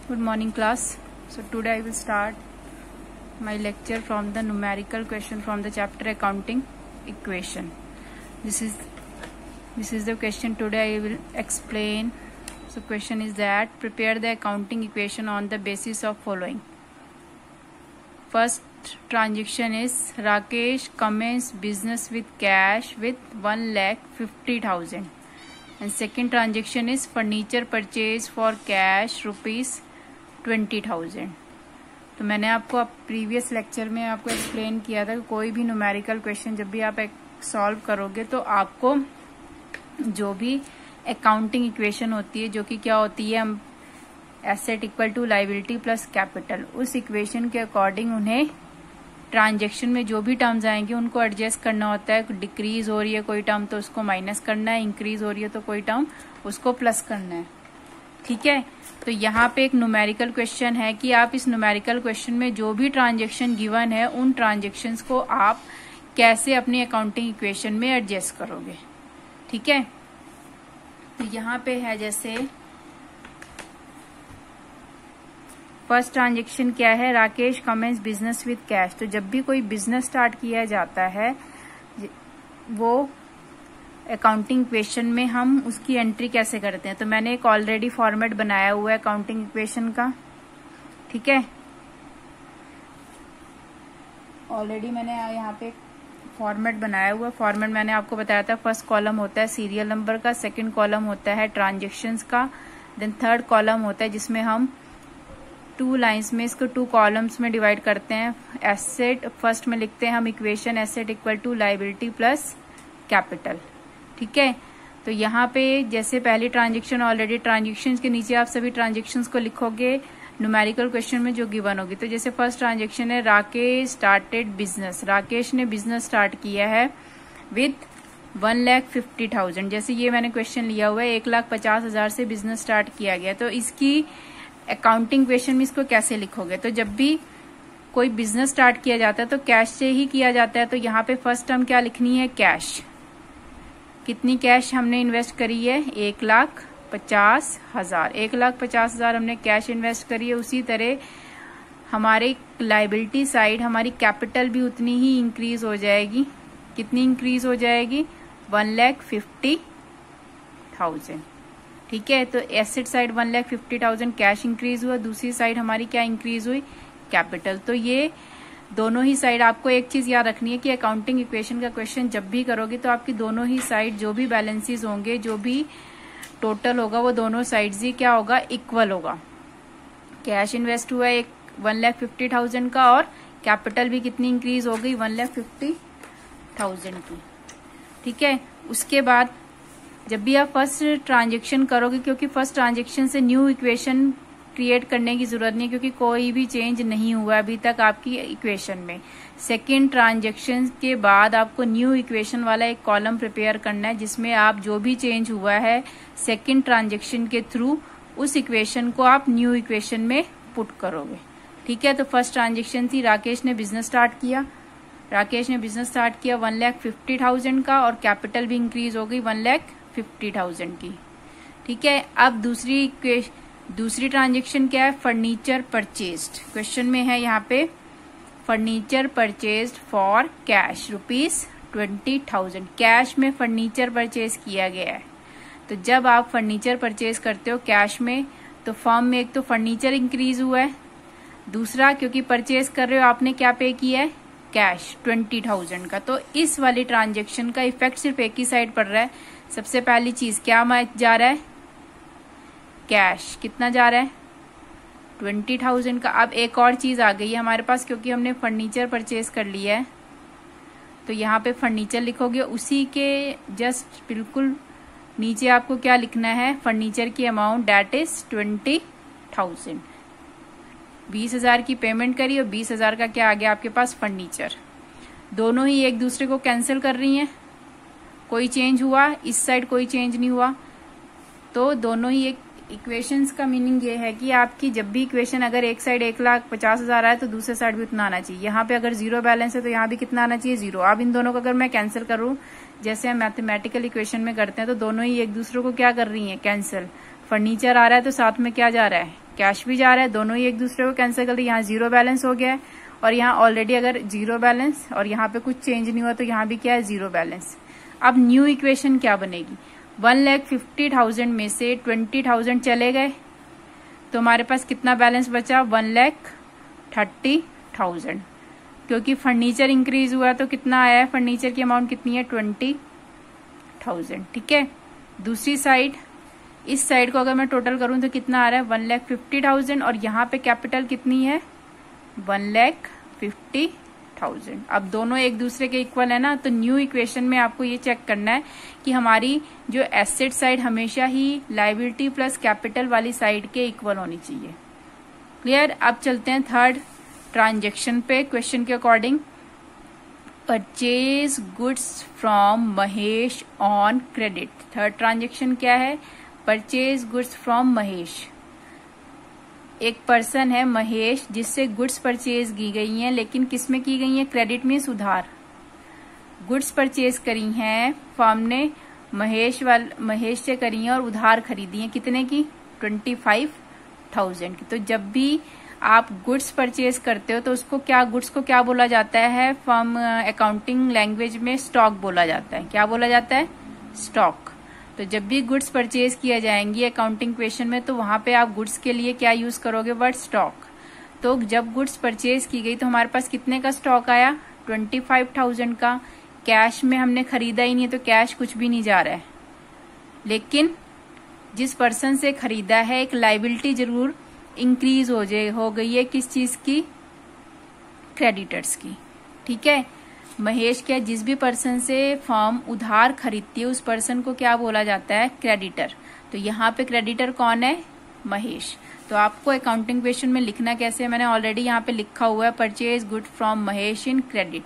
Good morning class. So today I will start my lecture from the numerical question from the chapter accounting equation. This is the question today I will explain. So question is that prepare the accounting equation on the basis of following. First transaction is Rakesh commenced business with cash with 1,50,000 and second transaction is furniture purchase for cash ₹20,000. तो मैंने आपको previous lecture में आपको explain किया था कि कोई भी न्यूमेरिकल क्वेश्चन जब भी आप सॉल्व करोगे तो आपको जो भी अकाउंटिंग इक्वेशन होती है जो कि क्या होती है, हम asset equal to liability plus capital, उस इक्वेशन के अकॉर्डिंग उन्हें ट्रांजेक्शन में जो भी टर्म्स आएंगे उनको एडजस्ट करना होता है. डिक्रीज हो रही है कोई टर्म तो उसको माइनस करना है, इंक्रीज हो रही है तो कोई टर्म उसको प्लस करना है. ठीक है, तो यहाँ पे एक न्यूमेरिकल क्वेश्चन है कि आप इस न्यूमेरिकल क्वेश्चन में जो भी ट्रांजेक्शन गिवन है उन ट्रांजेक्शन्स को आप कैसे अपनी अकाउंटिंग इक्वेशन में एडजस्ट करोगे. ठीक है, तो यहाँ पे है जैसे फर्स्ट ट्रांजेक्शन क्या है, Rakesh commence business with cash. तो जब भी कोई बिजनेस स्टार्ट किया जाता है वो अकाउंटिंग इक्वेशन में हम उसकी एंट्री कैसे करते हैं. तो मैंने एक ऑलरेडी फॉर्मेट बनाया हुआ है अकाउंटिंग इक्वेशन का. ठीक है, ऑलरेडी मैंने यहाँ पे फॉर्मेट बनाया हुआ. फॉर्मेट मैंने आपको बताया था, फर्स्ट कॉलम होता है सीरियल नंबर का, सेकंड कॉलम होता है ट्रांजेक्शन्स का, देन थर्ड कॉलम होता है जिसमें हम 2 लाइन्स में इसको 2 कॉलम्स में डिवाइड करते हैं. एसेट फर्स्ट में लिखते हैं हम equation asset equal to liability plus capital. ठीक है, तो यहाँ पे जैसे पहली ट्रांजेक्शन ऑलरेडी ट्रांजेक्शन्स के नीचे आप सभी ट्रांजेक्शन्स को लिखोगे न्यूमेरिकल क्वेश्चन में जो गिवन होगी. तो जैसे फर्स्ट ट्रांजेक्शन है राकेश स्टार्टेड बिजनेस. राकेश ने बिजनेस स्टार्ट किया है विद 1,50,000. जैसे ये मैंने क्वेश्चन लिया हुआ है 1,50,000 से बिजनेस स्टार्ट किया गया. तो इसकी अकाउंटिंग इक्वेशन में इसको कैसे लिखोगे. तो जब भी कोई बिजनेस स्टार्ट किया जाता है तो कैश से ही किया जाता है. तो यहाँ पे फर्स्ट टर्म क्या लिखनी है, कैश. कितनी कैश हमने इन्वेस्ट करी है, 1,50,000. 1,50,000 हमने कैश इन्वेस्ट करी है. उसी तरह हमारे लायबिलिटी साइड हमारी कैपिटल भी उतनी ही इंक्रीज हो जाएगी. कितनी इंक्रीज हो जाएगी, 1,50,000. ठीक है, तो एसेट साइड 1,50,000 कैश इंक्रीज हुआ, दूसरी साइड हमारी क्या इंक्रीज हुई, कैपिटल. तो ये दोनों ही साइड आपको एक चीज याद रखनी है कि अकाउंटिंग इक्वेशन का क्वेश्चन जब भी करोगे तो आपकी दोनों ही साइड जो भी बैलेंसेस होंगे, जो भी टोटल होगा वो दोनों साइड्स ही क्या होगा, इक्वल होगा. कैश इन्वेस्ट हुआ है 1,50,000 का और कैपिटल भी कितनी इंक्रीज हो गई, 1,50,000 की. ठीक है, उसके बाद जब भी आप फर्स्ट ट्रांजेक्शन करोगे, क्योंकि फर्स्ट ट्रांजेक्शन से न्यू इक्वेशन क्रिएट करने की जरूरत नहीं है क्योंकि कोई भी चेंज नहीं हुआ अभी तक आपकी इक्वेशन में. सेकेंड ट्रांजेक्शन के बाद आपको न्यू इक्वेशन वाला एक कॉलम प्रिपेयर करना है जिसमें आप जो भी चेंज हुआ है सेकेंड ट्रांजेक्शन के थ्रू उस इक्वेशन को आप न्यू इक्वेशन में पुट करोगे. ठीक है, तो फर्स्ट ट्रांजेक्शन थी राकेश ने बिजनेस स्टार्ट किया. राकेश ने बिजनेस स्टार्ट किया 1,50,000 का और कैपिटल भी इंक्रीज हो गई 1,50,000 की. ठीक है, अब दूसरी ट्रांजेक्शन क्या है, फर्नीचर परचेज्ड. क्वेश्चन में है यहाँ पे furniture purchased for cash ₹20,000. Cash में फर्नीचर परचेज किया गया है. तो जब आप फर्नीचर परचेज करते हो कैश में तो फर्म में एक तो फर्नीचर इंक्रीज हुआ है, दूसरा क्योंकि परचेज कर रहे हो आपने क्या पे किया है, कैश 20,000 का. तो इस वाली ट्रांजेक्शन का इफेक्ट सिर्फ एक ही साइड पड़ रहा है. सबसे पहली चीज क्या जा रहा है, कैश कितना जा रहा है, 20,000 का. अब एक और चीज आ गई है हमारे पास, क्योंकि हमने फर्नीचर परचेज कर लिया है तो यहाँ पे फर्नीचर लिखोगे. उसी के जस्ट बिल्कुल नीचे आपको क्या लिखना है, फर्नीचर की अमाउंट डेट इज 20,000. 20,000 की पेमेंट करी और 20,000 का क्या आ गया आपके पास, फर्नीचर. दोनों ही एक दूसरे को कैंसिल कर रही हैं, कोई चेंज हुआ इस साइड कोई चेंज नहीं हुआ. तो दोनों ही एक इक्वेशंस का मीनिंग ये है कि आपकी जब भी इक्वेशन अगर एक साइड 1,50,000 आए तो दूसरे साइड भी उतना आना चाहिए. यहाँ पे अगर जीरो बैलेंस है तो यहाँ भी कितना आना चाहिए, 0. अब इन दोनों को अगर मैं कैंसिल करूं जैसे हम मैथमेटिकल इक्वेशन में करते हैं तो दोनों ही एक दूसरे को क्या कर रही हैं, कैंसिल. फर्नीचर आ रहा है तो साथ में क्या जा रहा है, कैश भी जा रहा है, दोनों ही एक दूसरे को कैंसिल कर रहे हैं। यहाँ जीरो बैलेंस हो गया है और यहाँ ऑलरेडी अगर जीरो बैलेंस और यहाँ पे कुछ चेंज नहीं हुआ तो यहाँ भी क्या है, जीरो बैलेंस। अब न्यू इक्वेशन क्या बनेगी, 1,50,000 में से 20,000 चले गए तो हमारे पास कितना बैलेंस बचा, 1,30,000। क्योंकि फर्नीचर इंक्रीज हुआ तो कितना आया है, फर्नीचर की अमाउंट कितनी है, 20,000। ठीक है, दूसरी साइड, इस साइड को अगर मैं टोटल करूं तो कितना आ रहा है, 1,50,000 और यहाँ पे कैपिटल कितनी है, 1,50,000। अब दोनों एक दूसरे के इक्वल है ना, तो न्यू इक्वेशन में आपको ये चेक करना है कि हमारी जो एसेट साइड हमेशा ही लायबिलिटी प्लस कैपिटल वाली साइड के इक्वल होनी चाहिए। क्लियर। अब चलते हैं थर्ड ट्रांजेक्शन पे क्वेश्चन के according. Purchase goods from Mahesh on credit. Third transaction क्या है, परचेज गुड्स फ्रॉम महेश। एक पर्सन है महेश जिससे गुड्स परचेज की गई हैं, लेकिन किस में की गई हैं, क्रेडिट में, उधार। गुड्स परचेज करी हैं फर्म ने, महेश से करी हैं और उधार खरीदी हैं, कितने की, 25,000 की। तो जब भी आप गुड्स परचेज करते हो तो उसको क्या, गुड्स को क्या बोला जाता है, फर्म अकाउंटिंग लैंग्वेज में स्टॉक बोला जाता है। क्या बोला जाता है, स्टॉक। तो जब भी गुड्स परचेज किया जाएंगी अकाउंटिंग क्वेश्चन में तो वहां पे आप गुड्स के लिए क्या यूज करोगे, वर्ड स्टॉक। तो जब गुड्स परचेज की गई तो हमारे पास कितने का स्टॉक आया, 25,000 का। कैश में हमने खरीदा ही नहीं है तो कैश कुछ भी नहीं जा रहा है, लेकिन जिस पर्सन से खरीदा है एक लायबिलिटी जरूर इंक्रीज हो गई है, किस चीज की, क्रेडिटर्स की। ठीक है, महेश क्या, जिस भी पर्सन से फर्म उधार खरीदती है उस पर्सन को क्या बोला जाता है, क्रेडिटर। तो यहाँ पे क्रेडिटर कौन है, महेश। तो आपको अकाउंटिंग क्वेश्चन में लिखना कैसे है, मैंने ऑलरेडी यहाँ पे लिखा हुआ है, purchase good from Mahesh in credit.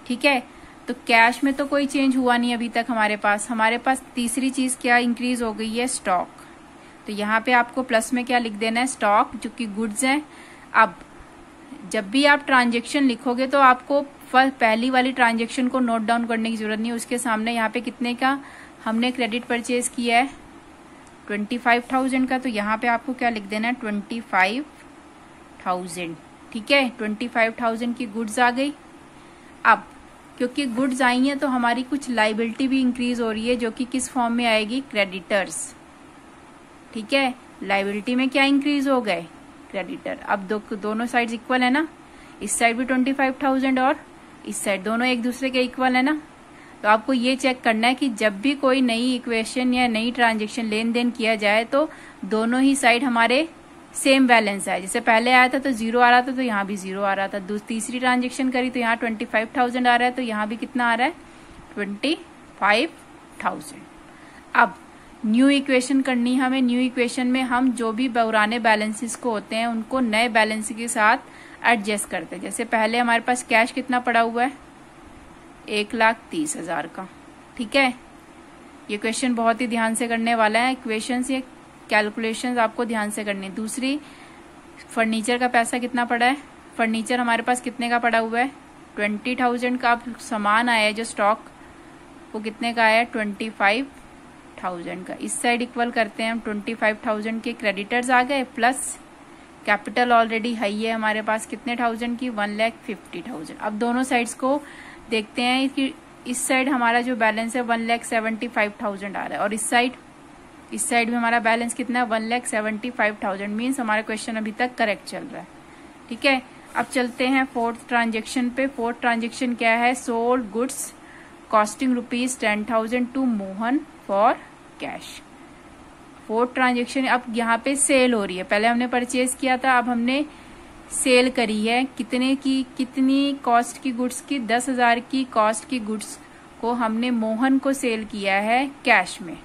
ठीक है, तो कैश में तो कोई चेंज हुआ नहीं अभी तक हमारे पास तीसरी चीज क्या इंक्रीज हो गई है, स्टॉक। तो यहाँ पे आपको प्लस में क्या लिख देना है, स्टॉक, जो कि गुड्स हैं। अब जब भी आप ट्रांजेक्शन लिखोगे तो आपको पहली वाली ट्रांजेक्शन को नोट डाउन करने की जरूरत नहीं है, उसके सामने यहाँ पे कितने का हमने क्रेडिट परचेज किया है, 25,000 का। तो यहाँ पे आपको क्या लिख देना है, 25,000। ठीक है, 25,000 की गुड्स आ गई। अब क्योंकि गुड्स आई हैं तो हमारी कुछ लायबिलिटी भी इंक्रीज हो रही है, जो कि किस फॉर्म में आएगी, क्रेडिटर्स। ठीक है, लायबिलिटी में क्या इंक्रीज हो गए, क्रेडिटर। अब दोनों साइड्स इक्वल है ना, इस साइड भी 25,000 और इस साइड, दोनों एक दूसरे के इक्वल है ना। तो आपको ये चेक करना है कि जब भी कोई नई इक्वेशन या नई ट्रांजेक्शन लेन देन किया जाए तो दोनों ही साइड हमारे सेम बैलेंस आए। जैसे पहले आया था तो जीरो आ रहा था, तो यहाँ भी जीरो आ रहा था। तीसरी ट्रांजेक्शन करी तो यहाँ 25,000 आ रहा है, तो यहाँ भी कितना आ रहा है, 25,000। अब न्यू इक्वेशन करनी है हमें। न्यू इक्वेशन में हम जो भी पुराने बैलेंसेस को होते हैं उनको नए बैलेंस के साथ एडजस्ट करते हैं। जैसे पहले हमारे पास कैश कितना पड़ा हुआ है, 1,30,000 का। ठीक है, ये क्वेश्चन बहुत ही ध्यान से करने वाला है। इक्वेशंस ये कैलकुलेशंस आपको ध्यान से करनी। दूसरी, फर्नीचर का पैसा कितना पड़ा है, फर्नीचर हमारे पास कितने का पड़ा हुआ है, 20,000 का। अब सामान आया है जो स्टॉक, वो कितने का आया, 25,000 का। इस साइड इक्वल करते हैं हम, 25,000 के क्रेडिटर्स आ गए, प्लस कैपिटल ऑलरेडी हाई है हमारे पास, कितने थाउजेंड की, 1,50,000। अब दोनों साइड्स को देखते हैं कि इस साइड हमारा जो बैलेंस है 1,75,000 आ रहा है, और इस साइड भी हमारा बैलेंस कितना है, 1,75,000। मीन्स हमारा क्वेश्चन अभी तक करेक्ट चल रहा है। ठीक है, अब चलते हैं फोर्थ ट्रांजेक्शन पे। फोर्थ ट्रांजेक्शन क्या है, sold goods costing ₹10,000 to Mohan for cash. Fourth transaction, अब यहाँ पे सेल हो रही है। पहले हमने परचेज किया था, अब हमने सेल करी है। कितने की, कितनी कॉस्ट की गुड्स की, 10,000 की कॉस्ट की गुड्स को हमने मोहन को सेल किया है कैश में।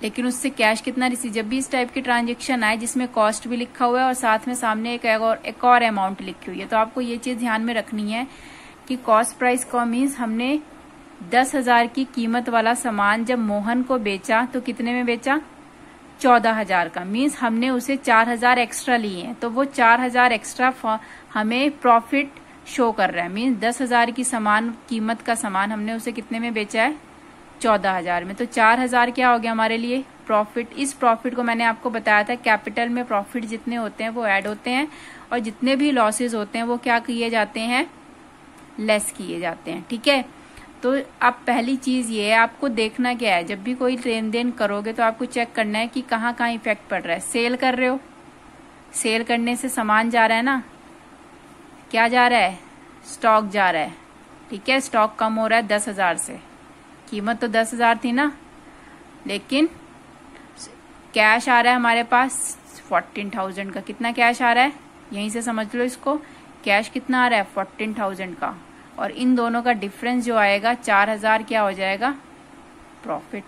लेकिन उससे कैश कितना रिसीव, जब भी इस टाइप की ट्रांजेक्शन आए जिसमें कॉस्ट भी लिखा हुआ है और साथ में सामने एक और अमाउंट लिखी हुई है, तो आपको ये चीज ध्यान में रखनी है कि कॉस्ट प्राइस का मीन्स हमने 10,000 की कीमत वाला सामान जब मोहन को बेचा तो कितने में बेचा, 14,000 का। मीन्स हमने उसे 4,000 एक्स्ट्रा लिए हैं, तो वो 4,000 एक्स्ट्रा हमें प्रॉफिट शो कर रहा है। मीन्स 10,000 की सामान कीमत का सामान हमने उसे कितने में बेचा है, 14,000 में। तो 4,000 क्या हो गया हमारे लिए, प्रॉफिट, इस प्रॉफिट को मैंने आपको बताया था कैपिटल में प्रॉफिट जितने होते हैं वो ऐड होते हैं और जितने भी लॉसेज होते हैं वो क्या किए जाते हैं, लेस किए जाते हैं। ठीक है, तो अब पहली चीज ये है, आपको देखना क्या है, जब भी कोई लेन देन करोगे तो आपको चेक करना है कि कहाँ कहाँ इफेक्ट पड़ रहा है। सेल कर रहे हो, सेल करने से सामान जा रहा है ना, क्या जा रहा है, स्टॉक जा रहा है। ठीक है, स्टॉक कम हो रहा है 10,000 से, कीमत तो 10,000 थी ना, लेकिन कैश आ रहा है हमारे पास 14,000 का। कितना कैश आ रहा है, यहीं से समझ लो इसको, कैश कितना आ रहा है 14,000 का, और इन दोनों का डिफरेंस जो आएगा 4,000 क्या हो जाएगा, प्रॉफिट।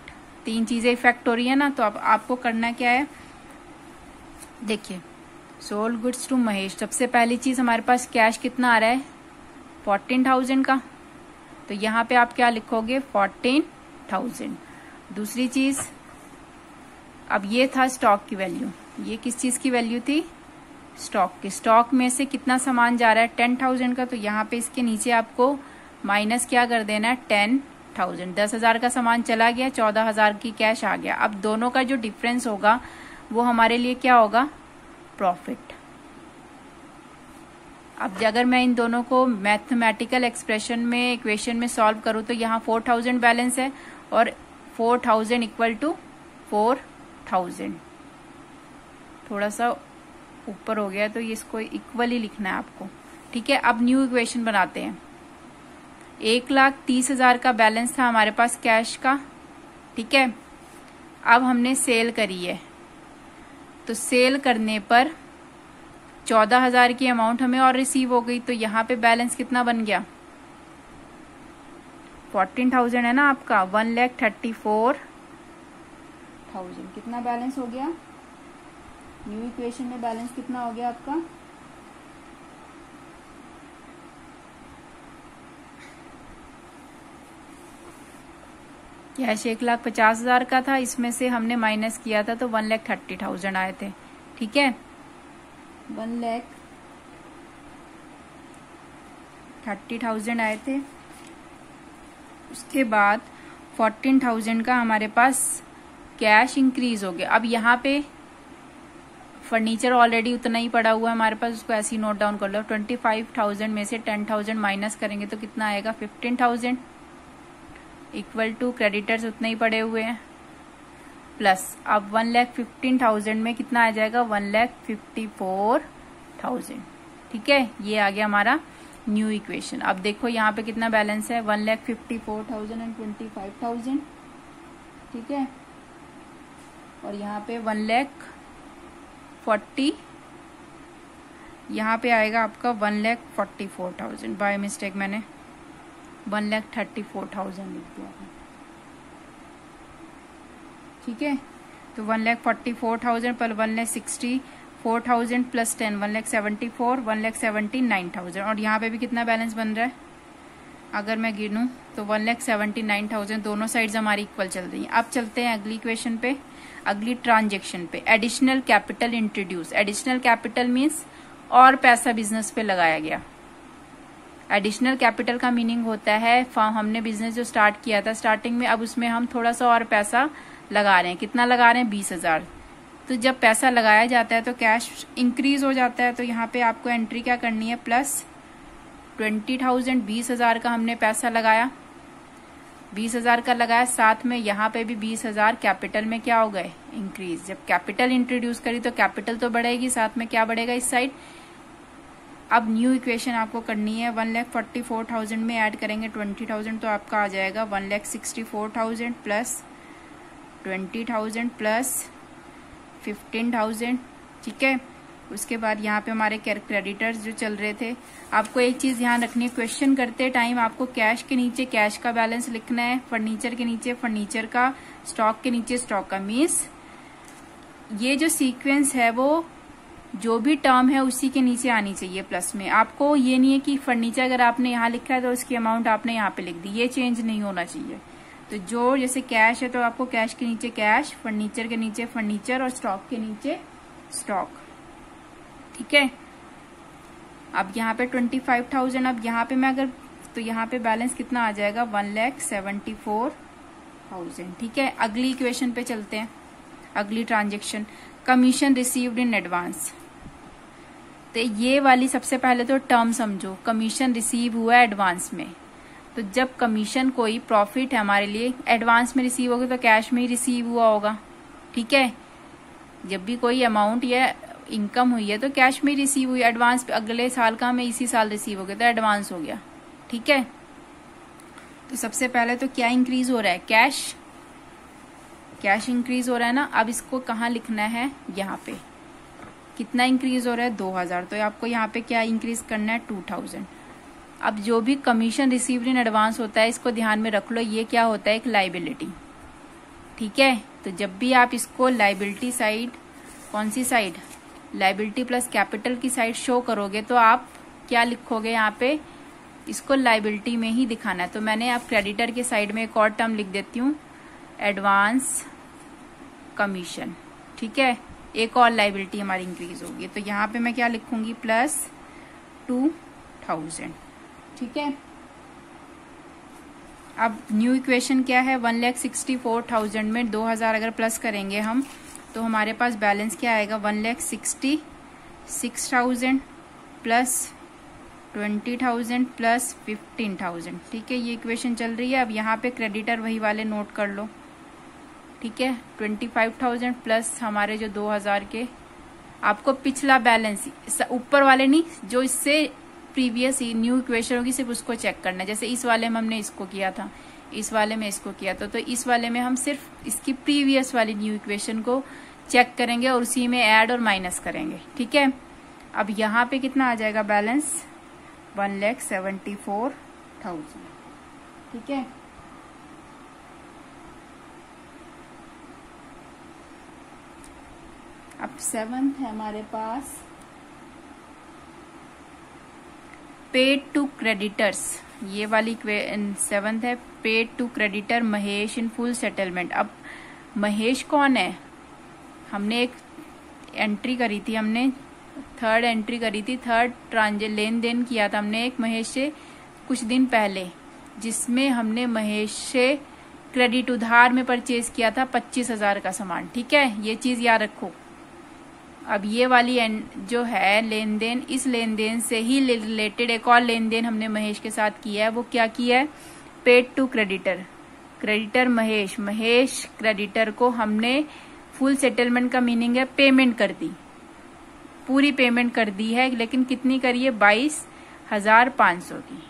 तीन चीजें इफेक्ट हो रही है ना, तो अब आपको करना क्या है, देखिए सोल्ड गुड्स टू महेश, सबसे पहली चीज हमारे पास कैश कितना आ रहा है 14,000 का, तो यहाँ पे आप क्या लिखोगे 14,000। दूसरी चीज, अब ये था स्टॉक की वैल्यू, ये किस चीज की वैल्यू थी, स्टॉक की। स्टॉक में से कितना सामान जा रहा है 10,000 का, तो यहाँ पे इसके नीचे आपको माइनस क्या कर देना है 10,000। 10,000 का सामान चला गया, 14,000 की कैश आ गया। अब दोनों का जो डिफरेंस होगा वो हमारे लिए क्या होगा, प्रॉफिट। अब अगर मैं इन दोनों को मैथमेटिकल एक्सप्रेशन में, इक्वेशन में सॉल्व करूं तो यहाँ 4,000 बैलेंस है और 4,000 इक्वल टू 4,000, थोड़ा सा ऊपर हो गया तो ये इसको इक्वल ही लिखना है आपको। ठीक है, अब न्यू इक्वेशन बनाते हैं। 1,30,000 का बैलेंस था हमारे पास कैश का। ठीक है, अब हमने सेल करी है, तो सेल करने पर 14,000 की अमाउंट हमें और रिसीव हो गई, तो यहाँ पे बैलेंस कितना बन गया 14,000 है ना आपका, 1,34,000 कितना बैलेंस हो गया, न्यू इक्वेशन में बैलेंस कितना हो गया आपका, कैश 1,50,000 का था, इसमें से हमने माइनस किया था तो 1,30,000 आए थे। ठीक है, 1,30,000 आए थे। उसके बाद 14,000 का हमारे पास कैश इंक्रीज हो गया। अब यहाँ पे फर्नीचर ऑलरेडी उतना ही पड़ा हुआ है हमारे पास, उसको ऐसे ही नोट डाउन कर लो। 25,000 में से 10,000 माइनस करेंगे तो कितना आएगा 15,000, इक्वल टू क्रेडिटर्स उतने ही पड़े हुए हैं, प्लस अब 1,15,000 में कितना आ जाएगा 1,54,000। ठीक है, ये आ गया हमारा न्यू इक्वेशन। अब देखो यहाँ पे कितना बैलेंस है 1,54,000 एंड 25,000। ठीक है, और यहाँ पे 1,40,000, यहाँ पे आएगा आपका 1,44,000। बाय मिस्टेक मैंने 1,34,000 लिख दिया था। ठीक है, तो 1,44,000 पर 1,64,000 प्लस 10 1,74,000 1,79,000, और यहाँ पे भी कितना बैलेंस बन रहा है, अगर मैं गिनूं तो 1,79,000। दोनों साइड्स हमारी इक्वल चल रही हैं। अब चलते हैं अगली इक्वेशन पे, अगली ट्रांजेक्शन पे। Additional capital introduce. Additional capital means और पैसा बिजनेस पे लगाया गया। एडिशनल कैपिटल का मीनिंग होता है हमने बिजनेस जो स्टार्ट किया था स्टार्टिंग में, अब उसमें हम थोड़ा सा और पैसा लगा रहे हैं। कितना लगा रहे हैं 20,000। तो जब पैसा लगाया जाता है तो कैश इंक्रीज हो जाता है, तो यहाँ पे आपको एंट्री क्या करनी है प्लस 20,000। 20,000 का हमने पैसा लगाया, 20,000 का लगाया, साथ में यहाँ पे भी 20,000 कैपिटल में क्या हो गए इंक्रीज। जब कैपिटल इंट्रोड्यूस करी तो कैपिटल तो बढ़ेगी, साथ में क्या बढ़ेगा इस साइड। अब न्यू इक्वेशन आपको करनी है, 1,44,000 में ऐड करेंगे 20,000 तो आपका आ जाएगा 1,64,000 प्लस 20,000 प्लस 15,000। ठीक है, उसके बाद यहाँ पे हमारे क्रेडिटर्स जो चल रहे थे। आपको एक चीज ध्यान रखनी है, क्वेश्चन करते टाइम आपको कैश के नीचे कैश का बैलेंस लिखना है, फर्नीचर के नीचे फर्नीचर का, स्टॉक के नीचे स्टॉक का। मीन्स ये जो सीक्वेंस है वो जो भी टर्म है उसी के नीचे आनी चाहिए प्लस में। आपको ये नहीं है कि फर्नीचर अगर आपने यहाँ लिखा है तो उसकी अमाउंट आपने यहाँ पे लिख दी, ये चेंज नहीं होना चाहिए। तो जो जैसे कैश है तो आपको कैश के नीचे कैश, फर्नीचर के नीचे फर्नीचर और स्टॉक के नीचे स्टॉक। ठीक है, अब यहाँ पे 25,000, अब यहाँ पे मैं अगर तो यहाँ पे बैलेंस कितना आ जाएगा 1,74,000। ठीक है, अगली इक्वेशन पे चलते हैं। अगली transaction commission received in advance. तो ये वाली सबसे पहले तो टर्म समझो, कमीशन रिसीव हुआ एडवांस में। तो जब कमीशन कोई प्रॉफिट है हमारे लिए एडवांस में रिसीव होगा तो कैश में ही रिसीव हुआ होगा, ठीक है। जब भी कोई अमाउंट या इनकम हुई है तो कैश में ही रिसीव हुई, एडवांस अगले साल का हमें इसी साल रिसीव हो गया तो एडवांस हो गया, ठीक है। तो सबसे पहले तो क्या इंक्रीज हो रहा है, कैश इंक्रीज हो रहा है ना। अब इसको कहाँ लिखना है, यहाँ पे कितना इंक्रीज हो रहा है 2000, तो आपको यहाँ पे क्या इंक्रीज करना है 2000। अब जो भी कमीशन रिसीव्ड इन एडवांस होता है इसको ध्यान में रख लो, ये क्या होता है एक लाइबिलिटी, ठीक है। तो जब भी आप इसको लाइबिलिटी साइड, कौन सी साइड, लाइबिलिटी प्लस कैपिटल की साइड शो करोगे तो आप क्या लिखोगे यहाँ पे, इसको लाइबिलिटी में ही दिखाना है। तो मैंने अब क्रेडिटर के साइड में एक और टर्म लिख देती हूँ, एडवांस कमीशन, ठीक है। एक और लाइबिलिटी हमारी इंक्रीज होगी तो यहाँ पे मैं क्या लिखूंगी प्लस 2000, ठीक है। अब न्यू इक्वेशन क्या है, 1,64,000 में 2000 अगर प्लस करेंगे हम तो हमारे पास बैलेंस क्या आएगा 1,66,000 प्लस 20,000 प्लस 15,000, ठीक है। ये इक्वेशन चल रही है। अब यहाँ पे क्रेडिटर वही वाले नोट कर लो, ठीक है। 25,000 प्लस हमारे जो 2000 के, आपको पिछला बैलेंस ऊपर वाले नहीं, जो इससे प्रीवियस न्यू इक्वेशन होगी सिर्फ उसको चेक करना है। जैसे इस वाले में हमने इसको किया था, इस वाले में इसको किया था, तो इस वाले में हम सिर्फ इसकी प्रीवियस वाली न्यू इक्वेशन को चेक करेंगे और उसी में ऐड और माइनस करेंगे, ठीक है। अब यहाँ पे कितना आ जाएगा बैलेंस 1,74,000, ठीक है। अब 7th है हमारे पास पेड टू क्रेडिटर्स, ये वाली 7th है, paid to creditor Mahesh in full settlement. अब महेश कौन है, हमने एक एंट्री करी थी, हमने थर्ड एंट्री करी थी, थर्ड लेन देन किया था हमने एक महेश से कुछ दिन पहले, जिसमें हमने महेश से क्रेडिट उधार में परचेज किया था 25,000 का सामान, ठीक है। ये चीज याद रखो। अब ये वाली जो है लेन देन, इस लेन देन से ही रिलेटेड एक और लेन देन हमने महेश के साथ किया है। वो क्या किया है, paid to creditor, creditor Mahesh creditor को हमने फुल सेटलमेंट का मीनिंग है पेमेंट कर दी, पूरी पेमेंट कर दी है, लेकिन कितनी करी है 22,500 की।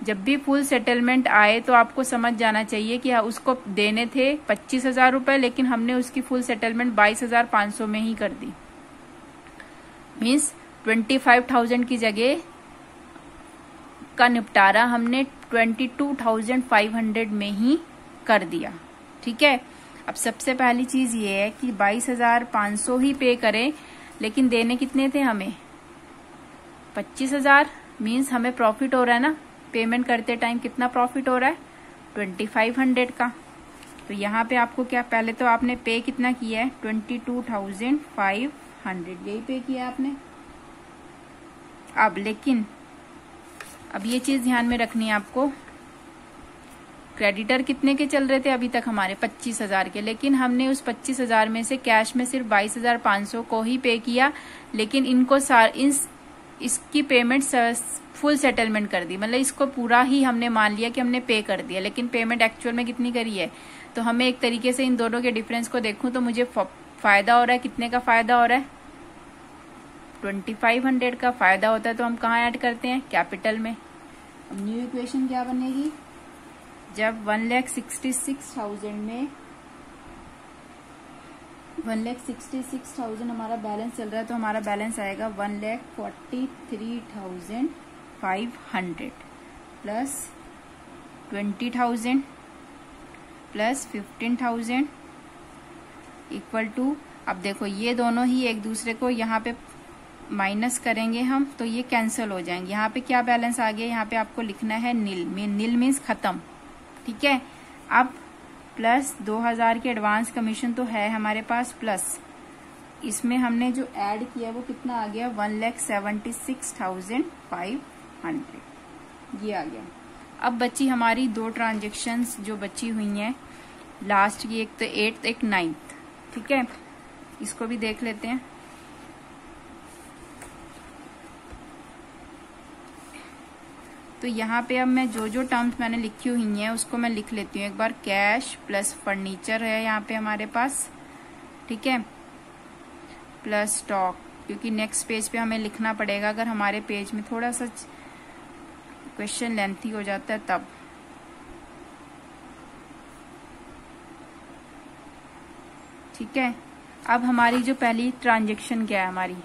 जब भी फुल सेटलमेंट आए तो आपको समझ जाना चाहिए कि उसको देने थे 25,000 रुपए, लेकिन हमने उसकी फुल सेटलमेंट 22,500 में ही कर दी। मीन्स 25,000 की जगह का निपटारा हमने 22,500 में ही कर दिया, ठीक है। अब सबसे पहली चीज ये है कि 22,500 ही पे करें, लेकिन देने कितने थे हमें 25,000, मीन्स हमें प्रॉफिट हो रहा है ना, पेमेंट करते टाइम कितना प्रॉफिट हो रहा है 2,500 का। तो यहाँ पे आपको क्या, पहले तो आपने पे कितना किया है 22,500, यही पे किया आपने। अब लेकिन अब ये चीज ध्यान में रखनी है आपको, क्रेडिटर कितने के चल रहे थे अभी तक हमारे 25,000 के, लेकिन हमने उस 25,000 में से कैश में सिर्फ 22,500 को ही पे किया, लेकिन इनको इसकी पेमेंट फुल सेटलमेंट कर दी, मतलब इसको पूरा ही हमने मान लिया कि हमने पे कर दिया, लेकिन पेमेंट एक्चुअल में कितनी करी है। तो हमें एक तरीके से इन दोनों के डिफरेंस को देखूं तो मुझे फायदा हो रहा है, कितने का फायदा हो रहा है 2,500 का फायदा होता है। तो हम कहाँ ऐड करते हैं, कैपिटल में। अब न्यू इक्वेशन क्या बनेगी, जब 1,66,000 में 1,66,000 हमारा बैलेंस चल रहा है तो हमारा बैलेंस आएगा 1,43,500 प्लस 20,000 प्लस 15,000 इक्वल टू, अब देखो ये दोनों ही एक दूसरे को यहाँ पे माइनस करेंगे हम तो ये कैंसिल हो जाएंगे। यहाँ पे क्या बैलेंस आ गया, यहाँ पे आपको लिखना है नील, नील मीन्स खत्म, ठीक है। अब प्लस 2,000 के एडवांस कमीशन तो है हमारे पास, प्लस इसमें हमने जो ऐड किया वो कितना आ गया 1,76,500, ये आ गया। अब बची हमारी दो ट्रांजेक्शन्स जो बची हुई हैं लास्ट की, एक तो 8th एक 9th। ठीक है, इसको भी देख लेते हैं। तो यहाँ पे अब मैं जो जो टर्म्स मैंने लिखी हुई हैं उसको मैं लिख लेती हूँ एक बार। कैश प्लस फर्नीचर है यहाँ पे हमारे पास, ठीक है, प्लस स्टॉक, क्योंकि नेक्स्ट पेज पे हमें लिखना पड़ेगा अगर हमारे पेज में थोड़ा सा क्वेश्चन लेंथी हो जाता है तब। ठीक है, अब हमारी जो पहली ट्रांजेक्शन क्या है हमारी,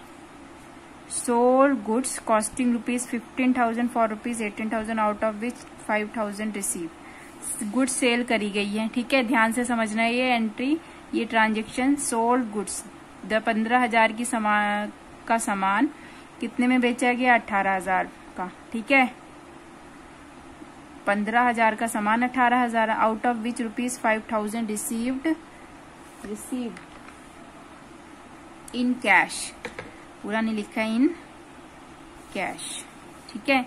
sold goods costing ₹15,000 for ₹18,000 out of which 5,000 receive. Goods sale करी गई है, ठीक है, ध्यान से समझना है ये एंट्री, ये ट्रांजेक्शन। सोल्ड गुड्स 15,000 की का सामान कितने में बेचा गया, 18,000 का, ठीक है, 15,000 का सामान 18,000, out of which ₹5,000 received in cash, पूरा नहीं लिखा, इन कैश, ठीक है।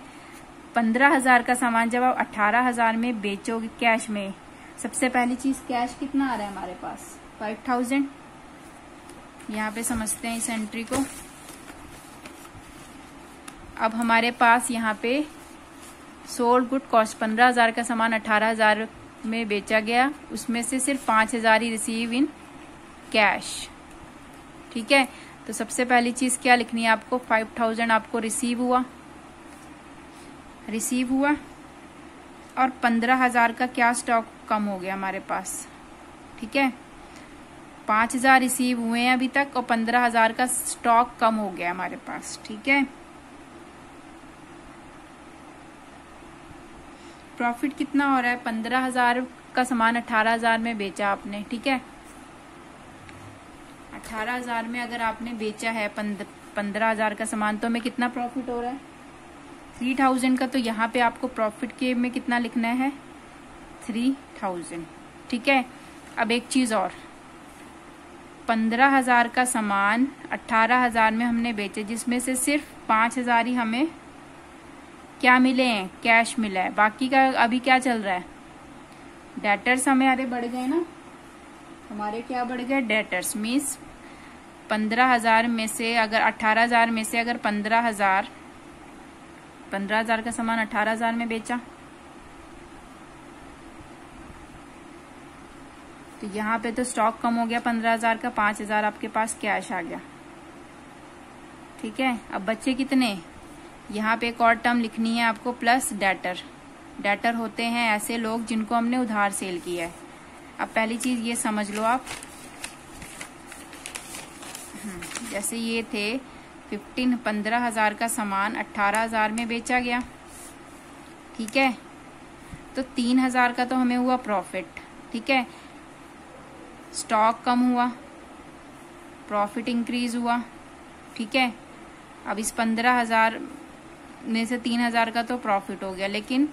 15,000 का सामान जब आप 18,000 में बेचोगे कैश में, सबसे पहली चीज कैश कितना आ रहा है हमारे पास, 5,000। यहाँ पे समझते हैं इस एंट्री को। अब हमारे पास यहाँ पे सोल्ड गुड कॉस्ट 15,000 का सामान 18,000 में बेचा गया, उसमें से सिर्फ 5,000 ही रिसीव इन कैश, ठीक है। तो सबसे पहली चीज क्या लिखनी है आपको, 5,000 आपको रिसीव हुआ और 15,000 का क्या स्टॉक कम हो गया हमारे पास, ठीक है। 5,000 रिसीव हुए हैं अभी तक और 15,000 का स्टॉक कम हो गया हमारे पास, ठीक है। प्रॉफिट कितना हो रहा है, 15,000 का सामान 18,000 में बेचा आपने, ठीक है। 18,000 में अगर आपने बेचा है 15,000 का सामान, तो हमें कितना प्रॉफिट हो रहा है, 3,000 का। तो यहाँ पे आपको प्रॉफिट के में कितना लिखना है, 3,000, ठीक है। अब एक चीज और, 15,000 का सामान 18,000 में हमने बेचे, जिसमें से सिर्फ 5,000 ही हमें क्या मिले हैं, कैश मिला है। बाकी का अभी क्या चल रहा है, डेटर्स हमारे बढ़ गए ना, हमारे क्या बढ़ गए, डेटर्स। मीन्स 15,000 में से अगर 18,000 में से अगर 15,000 का सामान 18,000 में बेचा, तो यहाँ पे तो स्टॉक कम हो गया 15,000 का, 5,000 आपके पास कैश आ गया, ठीक है। अब बच्चे कितने, यहाँ पे एक और टर्म लिखनी है आपको, प्लस डेटर। डेटर होते हैं ऐसे लोग जिनको हमने उधार सेल किया है। अब पहली चीज ये समझ लो आप, जैसे ये थे 15,000 का सामान 18,000 में बेचा गया, ठीक है, तो 3,000 का तो हमें हुआ प्रॉफिट, ठीक है। स्टॉक कम हुआ, प्रॉफिट इंक्रीज हुआ, ठीक है। अब इस 15,000 में से 3,000 का तो प्रॉफिट हो गया, लेकिन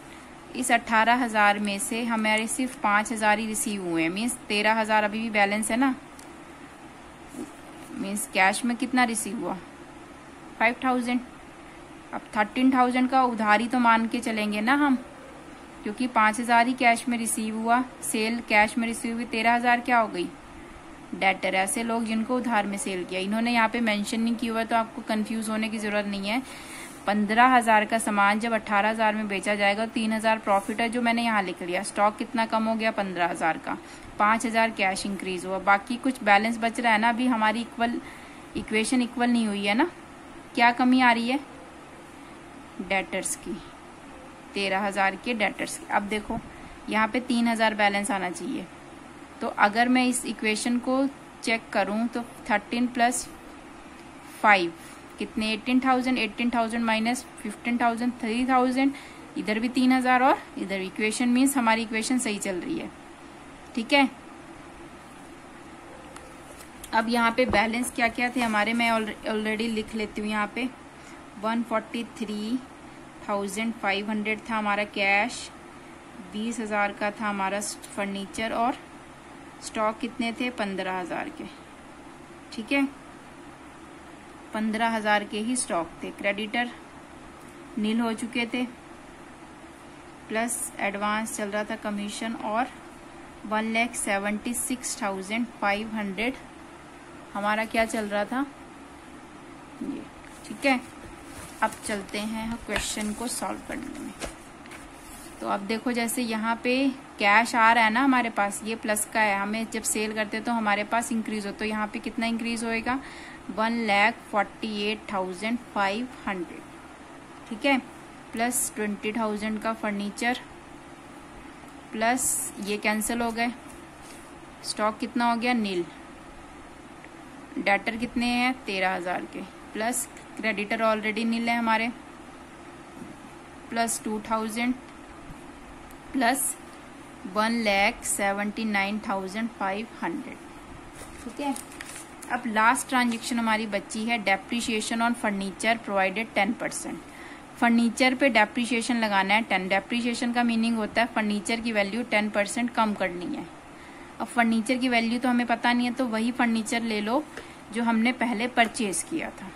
इस 18,000 में से हमारे सिर्फ 5,000 ही रिसीव हुए हैं। मीन्स 13,000 अभी भी बैलेंस है ना, मीन्स कैश में कितना रिसीव हुआ, 5,000। अब 13,000 का उधारी तो मान के चलेंगे ना हम, क्योंकि 5,000 ही कैश में रिसीव हुआ, सेल कैश में रिसीव हुई, 13,000 क्या हो गई, डेटर। ऐसे लोग जिनको उधार में सेल किया, इन्होंने यहाँ पे मेंशन नहीं किया हुआ, तो आपको कंफ्यूज होने की जरूरत नहीं है। 15,000 का सामान जब 18,000 में बेचा जाएगा, 3,000 प्रॉफिट है जो मैंने यहाँ लिख लिया। स्टॉक कितना कम हो गया, 15,000 का, 5,000 कैश इंक्रीज हुआ, बाकी कुछ बैलेंस बच रहा है ना। अभी हमारी इक्वेशन इक्वल नहीं हुई है ना, क्या कमी आ रही है, डेटर्स की, 13,000 के डेटर्स की। अब देखो यहाँ पे 3,000 बैलेंस आना चाहिए, तो अगर मैं इस इक्वेशन को चेक करूं तो 13 + 5 कितने, 18,000, 18,000 माइनस 15,000, 3,000, इधर भी 3,000 और इधर इक्वेशन मीन्स हमारी इक्वेशन सही चल रही है, ठीक है। अब यहाँ पे बैलेंस क्या क्या थे हमारे, मैं ऑलरेडी लिख लेती हूँ। यहाँ पे 143,500 था हमारा कैश, 20,000 का था हमारा फर्नीचर, और स्टॉक कितने थे, 15,000 के, ठीक है। 15,000 के ही स्टॉक थे। क्रेडिटर नील हो चुके थे, प्लस एडवांस चल रहा था कमीशन, और 1,76,500 हमारा क्या चल रहा था ये, ठीक है। अब चलते हैं क्वेश्चन को सॉल्व करने में। तो अब देखो जैसे यहाँ पे कैश आ रहा है ना हमारे पास, ये प्लस का है, हमें जब सेल करते हैं तो हमारे पास इंक्रीज हो, तो यहाँ पे कितना इंक्रीज होएगा 1,48,500, ठीक है, प्लस 20,000 का फर्नीचर, प्लस ये कैंसिल हो गए, स्टॉक कितना हो गया नील, डेटर कितने हैं 13,000 के, प्लस क्रेडिटर ऑलरेडी नील है हमारे, प्लस 2,000, प्लस 1,79,500, ठीक है। अब लास्ट ट्रांजेक्शन हमारी बची है depreciation on furniture provided 10%। Furniture पे डेप्रीशिएशन लगाना है 10। डेप्रीशिएशन का मीनिंग होता है फर्नीचर की वैल्यू 10% कम करनी है। अब फर्नीचर की वैल्यू तो हमें पता नहीं है, तो वही फर्नीचर ले लो जो हमने पहले परचेज किया था।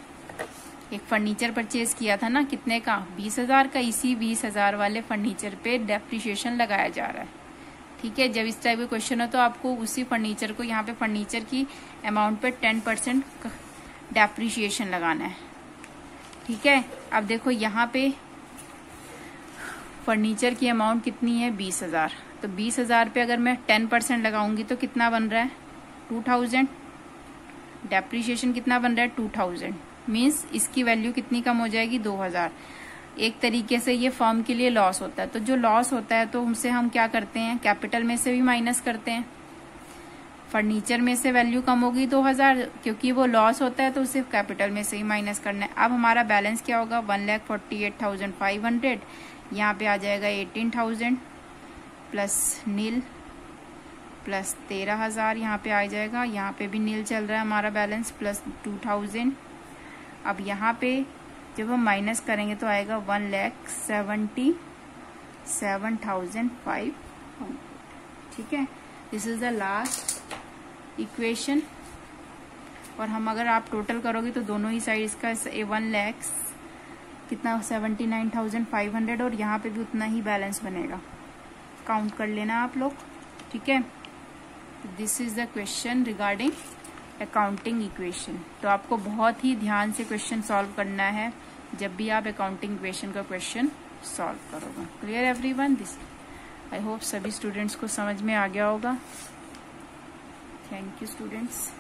एक फर्नीचर परचेज किया था ना, कितने का 20,000 का, इसी 20,000 वाले फर्नीचर पे डेप्रीशिएशन लगाया जा रहा है, ठीक है। जब इस टाइप का क्वेश्चन हो तो आपको उसी फर्नीचर को, यहाँ पे फर्नीचर की अमाउंट पे 10% डेप्रीशिएशन लगाना है, ठीक है। अब देखो यहाँ पे फर्नीचर की अमाउंट कितनी है 20,000, तो 20,000 पे अगर मैं 10% लगाऊंगी तो कितना बन रहा है 2,000, डेप्रीशिएशन कितना बन रहा है 2,000, मीन्स इसकी वैल्यू कितनी कम हो जाएगी 2,000। एक तरीके से ये फर्म के लिए लॉस होता है, तो जो लॉस होता है तो उनसे हम क्या करते हैं, कैपिटल में से भी माइनस करते हैं। फर्नीचर में से वैल्यू कम होगी 2,000, क्योंकि वो लॉस होता है तो उसे कैपिटल में से ही माइनस करना है। अब हमारा बैलेंस क्या होगा 1,48,500, यहाँ पे आ जाएगा 18,000 प्लस नील, प्लस 13,000 यहाँ पे आ जाएगा, यहाँ पे भी नील चल रहा है हमारा बैलेंस, प्लस 2,000। अब यहाँ पे जब हम माइनस करेंगे तो आएगा 1,77,500, ठीक है। This is the last equation. और हम अगर आप टोटल करोगे तो दोनों ही साइड इसका 1 लाख कितना 79,500, और यहाँ पे भी उतना ही बैलेंस बनेगा, काउंट कर लेना आप लोग, ठीक है। This is the question regarding accounting equation. तो आपको बहुत ही ध्यान से क्वेश्चन सॉल्व करना है जब भी आप अकाउंटिंग इक्वेशन का क्वेश्चन सॉल्व करोगे। Clear everyone? This I hope सभी स्टूडेंट्स को समझ में आ गया होगा। Thank you students.